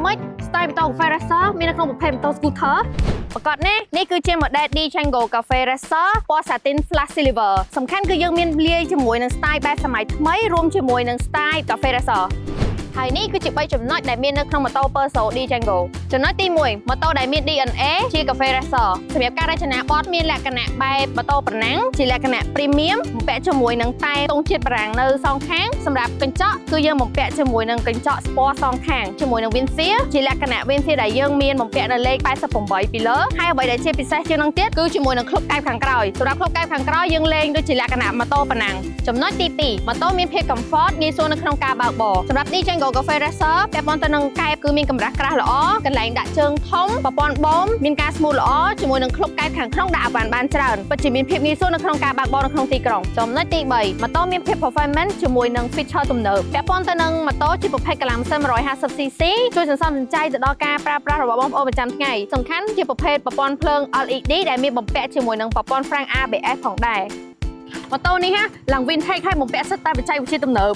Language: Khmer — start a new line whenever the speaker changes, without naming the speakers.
mới style tàu cà phê racer mình không một phèm tàu scooterประกอบนี่คือเจมส์แดดดี้ชังโกกาแฟเรสเซอร์ปอสตินฟลาสซิลิเวอร์สำคัญคือยังมีเลียจมวยหนังสไตล์แบบสมัยថ្មីรวมจมวยหนังสไตล์กาแฟเรสเซอร์ហើយនេះគឺជា3ចំណុចដែលមាននៅក្នុងម៉ូតូ Perso D Django ចំណុចទី1ម៉ូតូដែលមាន DNA ជាកាហ្វេ Racer សម្រាប់ការរចនាបទមានលក្ខណៈបែបម៉ូតូប្រណាំងជាលក្ខណៈ Premium បំពាក់ជាមួយនឹងតែទង់ជាតិបារាំងនៅសងខាងសម្រាប់កញ្ចក់គឺយើងបំពាក់ជាមួយនឹងកញ្ចក់ស្ពណ៌សងខាងជាមួយនឹង Windshield ជាលក្ខណៈ Windshield ដែលយើងមានបំពាក់នៅលេខ88ពីលើហើយអ្វីដែលជាពិសេសជាងនោះទៀតគឺជាមួយនឹងឃ្លុបកែបខាងក្រោយសម្រាប់ឃ្លុបកែបខាងក្រោយយើងលេងដូចជាលក្ខណៈម៉ូតូប្រណាំងចំណុចទី2ម៉ូតូមានភាព comfort ងាយស្រួលនៅក្នុងការបើកបរសម្រាប់ D Django Cafe Racerពាក់ព័ន្ធទៅនឹងកែបគឺមានកម្រាស់ក្រាស់ល្អកន្លែងដាក់ជើងធំប្រព័ន្ធបូមមានការស្មូតល្អជាមួយនឹងឃ្លុបកែបខាងក្នុងដាក់អវ៉ាន់បានច្រើនពិតជាមានភាពងាយស្រួលនៅក្នុងការបើកបរនៅក្នុងទីក្រុងចំណុចទី3ម៉ូតូមានភាព performance ជាមួយនឹង feature ទំនើបពាក់ព័ន្ធទៅនឹងម៉ូតូជាប្រភេទកម្លាំងម៉ាស៊ីន 150cc ជួយសន្សំសំចៃទៅដល់ការប្រើប្រាស់របស់បងប្អូនប្រចាំថ្ងៃសំខាន់ជាប្រភេទប្រព័ន្ធភ្លើង LED ដែលមានបំពាក់ជាមួយនឹងប្រព័ន្ធ Frank ABS ផងដែរម៉ូតូនេះឡើង vintage ហើយបំពាក់សិតតែបច្ចេកវិទ្យាទំនើប